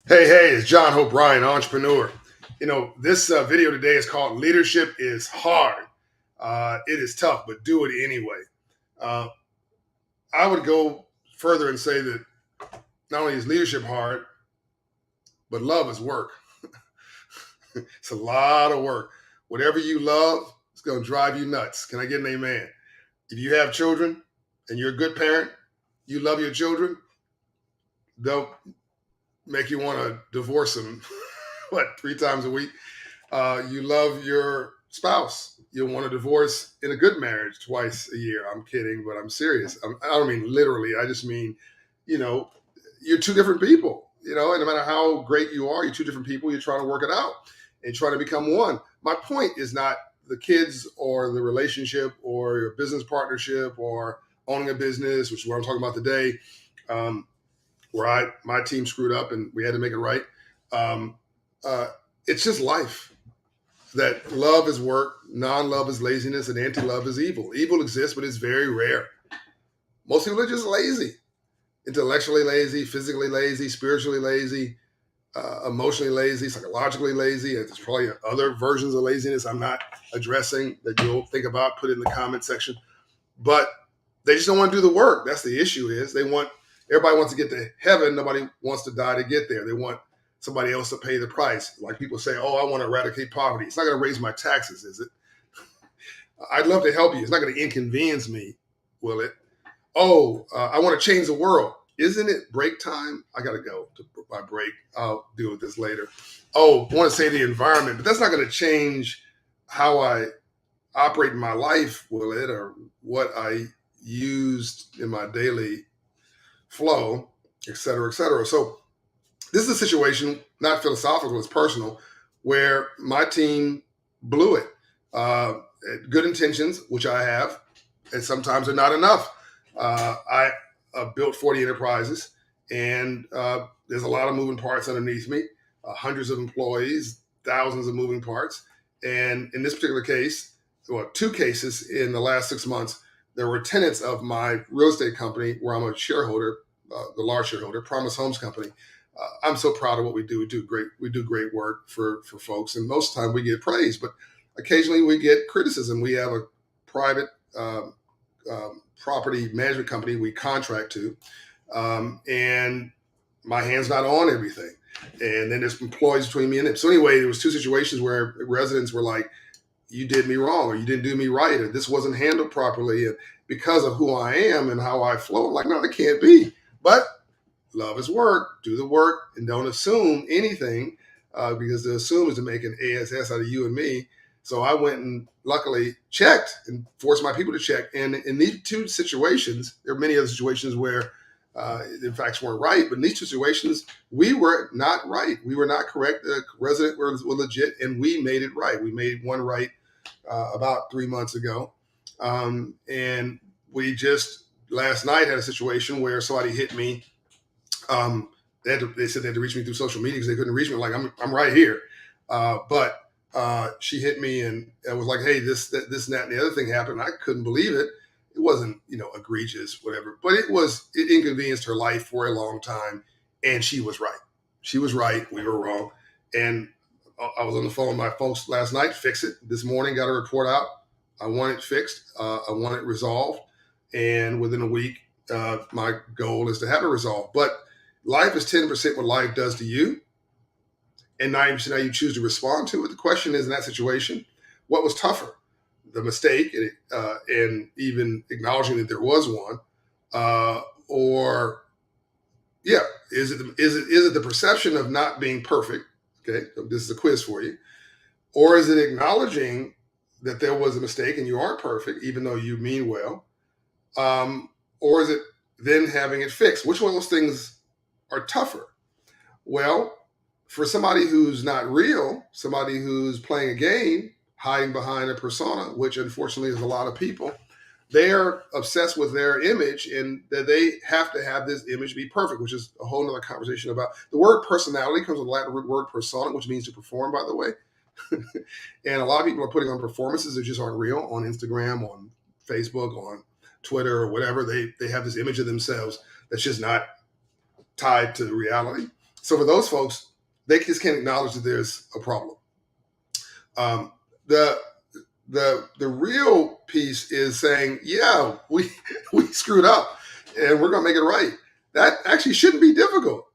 Hey, it's John Hope Ryan, entrepreneur. This video today is called Leadership is Hard. It is tough, but do it anyway. Uh, I would go further and say that not only is leadership hard, but love is work. It's a lot of work. Whatever you love, it's going to drive you nuts. Can I get an amen? If you have children and you're a good parent, you love your children, they'll make you want to divorce them, what, 3 times a week? You love your spouse. You'll want a divorce in a good marriage twice a year. I'm kidding, but I'm serious. I don't mean literally. I just mean, you know, you're two different people, and no matter how great you are, you're two different people. You're trying to work it out and trying to become one. My point is not the kids or the relationship or your business partnership or owning a business, which is what I'm talking about today, where my team screwed up and we had to make it right. Um, it's just life. That love is work, non-love is laziness, and anti-love is evil. Evil exists, but it's very rare. Most people are just lazy, intellectually lazy, physically lazy, spiritually lazy, emotionally lazy, psychologically lazy. And there's probably other versions of laziness I'm not addressing that you'll think about. Put it in the comment section. But they just don't want to do the work. That's the issue. Is everybody wants to get to heaven. Nobody wants to die to get there. They want somebody else to pay the price. Like people say, oh, I want to eradicate poverty. It's not going to raise my taxes, is it? I'd love to help you. It's not going to inconvenience me, will it? Oh, I want to change the world. Isn't it break time? I got to go to my break. I'll deal with this later. Oh, I want to say the environment, but that's not going to change how I operate in my life, will it? Or what I used in my daily flow, et cetera, et cetera. So this is a situation, not philosophical, it's personal, where my team blew it. Good intentions, which I have, and sometimes they're not enough. I built 40 enterprises, and there's a lot of moving parts underneath me, hundreds of employees, thousands of moving parts. And in this particular case, well, 2 cases in the last 6 months, there were tenants of my real estate company where I'm a shareholder, the large shareholder, Promise Homes Company. I'm so proud of what we do. We do great work for folks, and most of the time we get praise, but occasionally we get criticism. We have a private property management company we contract to, and my hand's not on everything. And then there's employees between me and them. So anyway, there was 2 situations where residents were like, "You did me wrong," or "You didn't do me right," or "This wasn't handled properly." And because of who I am and how I flow, I'm like, no, that can't be. But love is work. Do the work and don't assume anything, because to assume is to make an ass out of you and me. So I went and luckily checked and forced my people to check. And in these 2 situations, there are many other situations where the facts weren't right, but in these 2 situations, we were not right. We were not correct. The resident were legit, and we made it right. We made one right about 3 months ago. And we just last night had a situation where somebody hit me. They said they had to reach me through social media because they couldn't reach me. Like I'm right here, but she hit me and was like, "Hey, this, and that, and the other thing happened." I couldn't believe it. It wasn't, egregious, whatever, but it inconvenienced her life for a long time, and she was right. She was right. We were wrong, and I was on the phone with my folks last night. Fix it this morning. Got a report out. I want it fixed. I want it resolved, and within a week, my goal is to have it resolved. But life is 10% what life does to you, and 90% how you choose to respond to it. The question is, in that situation, what was tougher? The mistake and even acknowledging that there was one, or yeah, is it the perception of not being perfect? Okay, so this is a quiz for you. Or is it acknowledging that there was a mistake and you aren't perfect, even though you mean well? Or is it then having it fixed? Which one of those things are tougher? Well, for somebody who's not real, somebody who's playing a game, hiding behind a persona, which unfortunately is a lot of people, they're obsessed with their image and that they have to have this image be perfect, which is a whole nother conversation about. The word personality comes from the Latin word persona, which means to perform, by the way. And a lot of people are putting on performances that just aren't real on Instagram, on Facebook, on Twitter, or whatever. They have this image of themselves that's just not tied to reality. So for those folks, they just can't acknowledge that there's a problem. Um, the the real piece is saying, yeah, we screwed up, and we're gonna make it right. That actually shouldn't be difficult,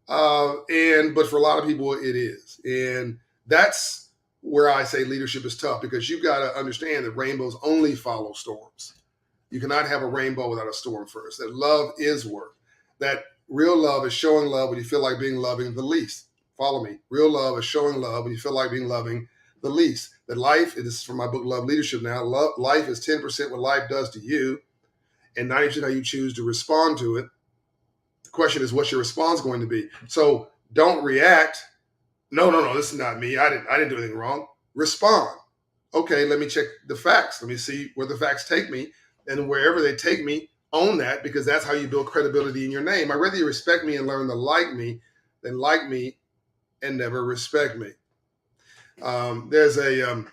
but for a lot of people, it is, and that's where I say leadership is tough because you've got to understand that rainbows only follow storms. You cannot have a rainbow without a storm first. That love is work. That real love is showing love when you feel like being loving the least. Follow me. Real love is showing love when you feel like being loving the least. That life, this is from my book, Love Leadership Now, life is 10% what life does to you and 90% how you choose to respond to it. The question is, what's your response going to be? So don't react. No, this is not me. I didn't do anything wrong. Respond. Okay, let me check the facts. Let me see where the facts take me. And wherever they take me, own that, because that's how you build credibility in your name. I'd rather you respect me and learn to like me than like me and never respect me. There's a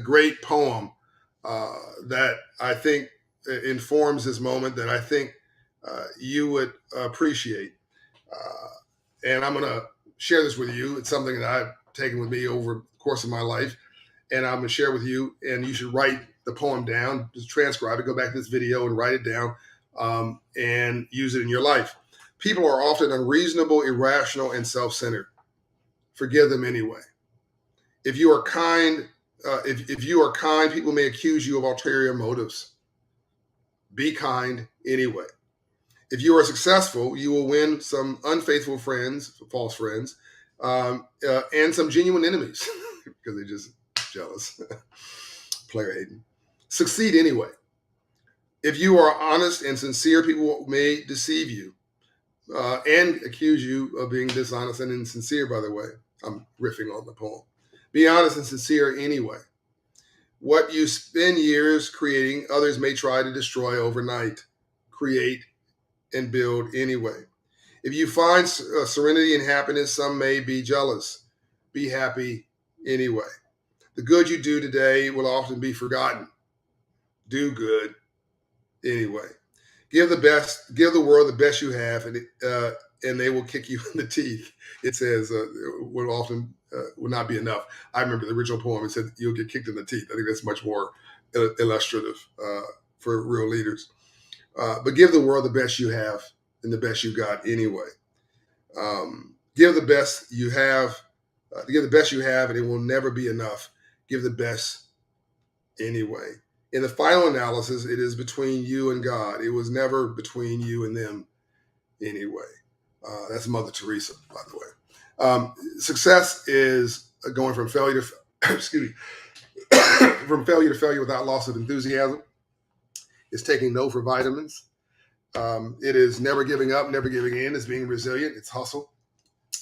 great poem that I think informs this moment that I think you would appreciate. And I'm going to share this with you. It's something that I've taken with me over the course of my life. And I'm going to share with you, and you should write the poem down, just transcribe it, go back to this video and write it down and use it in your life. People are often unreasonable, irrational, and self-centered. Forgive them anyway. If you are kind, if you are kind, people may accuse you of ulterior motives. Be kind anyway. If you are successful, you will win some unfaithful friends, false friends, and some genuine enemies because they're just jealous, player hating. Succeed anyway. If you are honest and sincere, people may deceive you and accuse you of being dishonest and insincere, by the way. I'm riffing on the poem. Be honest and sincere anyway. What you spend years creating, others may try to destroy overnight. Create and build anyway. If you find serenity and happiness, some may be jealous. Be happy anyway. The good you do today will often be forgotten. Do good anyway. Give the world the best you have, and they will kick you in the teeth. It says will not be enough. I remember the original poem. It said you'll get kicked in the teeth. I think that's much more illustrative for real leaders. But give the world the best you have and the best you got anyway. Give the best you have. Give the best you have, and it will never be enough. Give the best anyway. In the final analysis, it is between you and God. It was never between you and them anyway. That's Mother Teresa, by the way. Success is going from failure to excuse me, from failure to failure without loss of enthusiasm. It's taking no for vitamins. It is never giving up, never giving in. It's being resilient. It's hustle.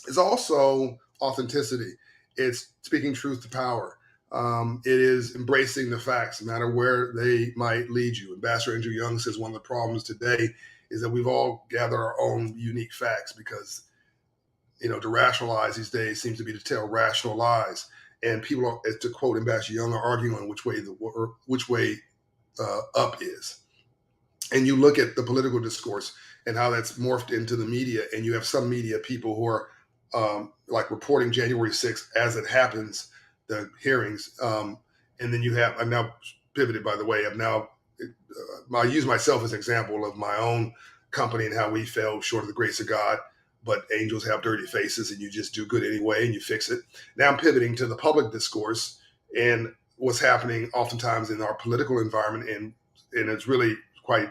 It's also authenticity. It's speaking truth to power. It is embracing the facts, no matter where they might lead you. Ambassador Andrew Young says one of the problems today is that we've all gathered our own unique facts because, to rationalize these days seems to be to tell rational lies. And people are, to quote Ambassador Young, are arguing on which way up is. And you look at the political discourse and how that's morphed into the media, and you have some media people who are like reporting January 6th as it happens, the hearings. And then I've now pivoted, by the way, I use myself as an example of my own company and how we fell short of the grace of God, but angels have dirty faces and you just do good anyway and you fix it. Now I'm pivoting to the public discourse and what's happening oftentimes in our political environment. And it's really quite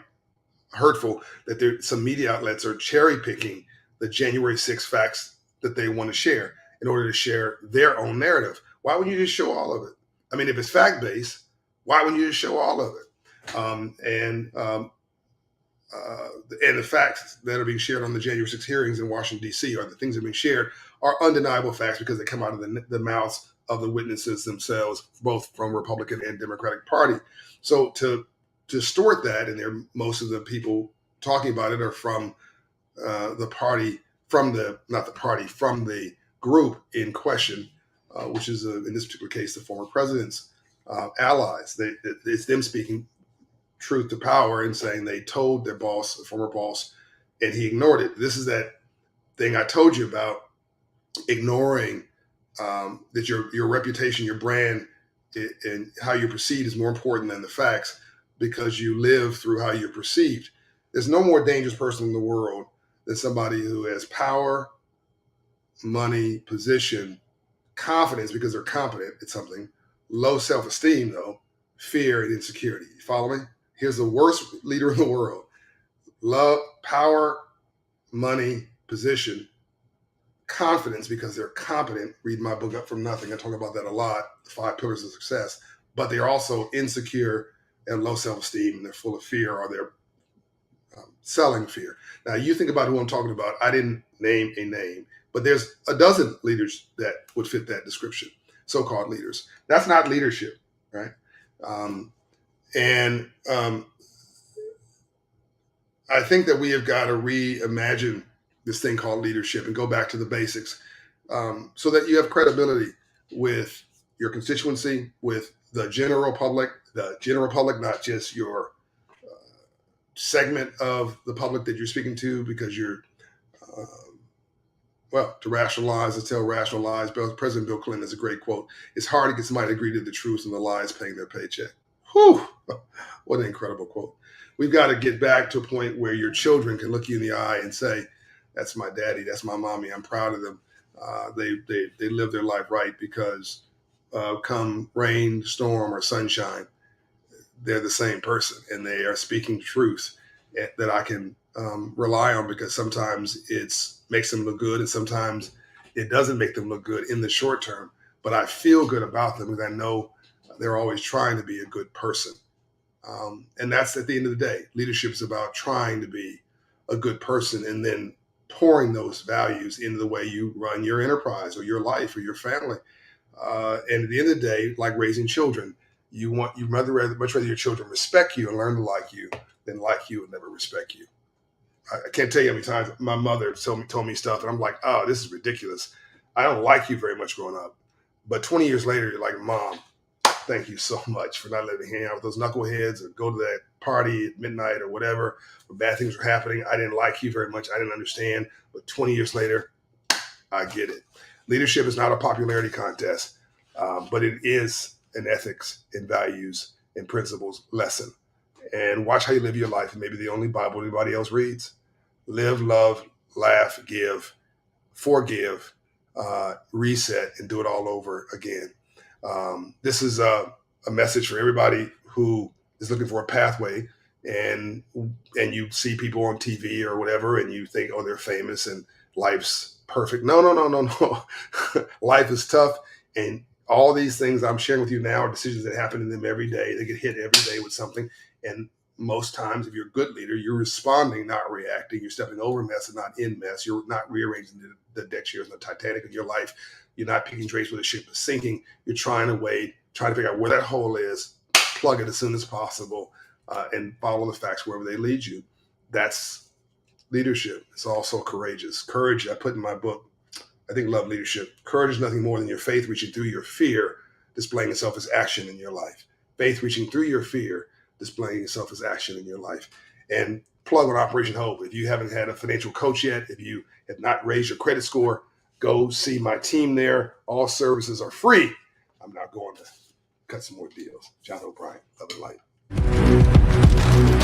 hurtful that some media outlets are cherry picking the January 6th facts that they want to share in order to share their own narrative. Why wouldn't you just show all of it? I mean, if it's fact-based, why wouldn't you just show all of it? And the facts that are being shared on the January 6th hearings in Washington, D.C., or the things that are being shared are undeniable facts because they come out of the mouths of the witnesses themselves, both from Republican and Democratic Party. So to distort that, and most of the people talking about it are from the party, from the group in question, which is, in this particular case, the former president's allies. It's them speaking truth to power and saying they told their boss, former boss, and he ignored it. This is that thing I told you about, ignoring that your reputation, your brand, and how you're perceived is more important than the facts, because you live through how you're perceived. There's no more dangerous person in the world than somebody who has power, money, position, confidence because they're competent at something, low self-esteem though, fear and insecurity. You follow me? Here's the worst leader in the world. Love, power, money, position, confidence because they're competent. Read my book Up From Nothing. I talk about that a lot, the 5 pillars of success. But they're also insecure and low self-esteem, and they're full of fear, or they're selling fear. Now, you think about who I'm talking about. I didn't name a name, but there's a dozen leaders that would fit that description, so-called leaders. That's not leadership, right? I think that we have got to reimagine this thing called leadership and go back to the basics, so that you have credibility with your constituency, with the general public, not just your segment of the public that you're speaking to, because you're, to rationalize and tell rational lies. President Bill Clinton has a great quote. It's hard to get somebody to agree to the truth and the lies paying their paycheck. Whew, what an incredible quote. We've got to get back to a point where your children can look you in the eye and say, that's my daddy, that's my mommy, I'm proud of them. They live their life right, because come rain, storm, or sunshine, they're the same person, and they are speaking truth that I can rely on, because sometimes it makes them look good and sometimes it doesn't make them look good in the short term, but I feel good about them because I know they're always trying to be a good person. And that's, at the end of the day, leadership is about trying to be a good person and then pouring those values into the way you run your enterprise or your life or your family. And at the end of the day, like raising children, you'd much rather your children respect you and learn to like you than like you and never respect you. I can't tell you how many times my mother told me stuff, and I'm like, oh, this is ridiculous. I don't like you very much growing up. But 20 years later, you're like, Mom, thank you so much for not letting me hang out with those knuckleheads or go to that party at midnight or whatever, where bad things were happening. I didn't like you very much. I didn't understand. But 20 years later, I get it. Leadership is not a popularity contest, but it is an ethics and values and principles lesson. And watch how you live your life. It may be the only Bible anybody else reads. Live, love, laugh, give, forgive, reset, and do it all over again. This is a message for everybody who is looking for a pathway, and you see people on TV or whatever, and you think, oh, they're famous and life's perfect. No. Life is tough, and all these things I'm sharing with you now are decisions that happen to them every day. They get hit every day with something, and most times, if you're a good leader, you're responding, not reacting. You're stepping over mess and not in mess. You're not rearranging the deck chairs in the Titanic of your life. You're not picking drapes where the ship is sinking. You're trying to figure out where that hole is, plug it as soon as possible, and follow the facts wherever they lead you. That's leadership. It's also courageous. Courage, I put in my book, I think, Love Leadership. Courage is nothing more than your faith reaching through your fear, displaying itself as action in your life. Faith reaching through your fear, displaying itself as action in your life. And plug on Operation Hope. If you haven't had a financial coach yet, if you have not raised your credit score, go see my team there. All services are free. I'm now going to cut some more deals. John O'Brien, Love and Light.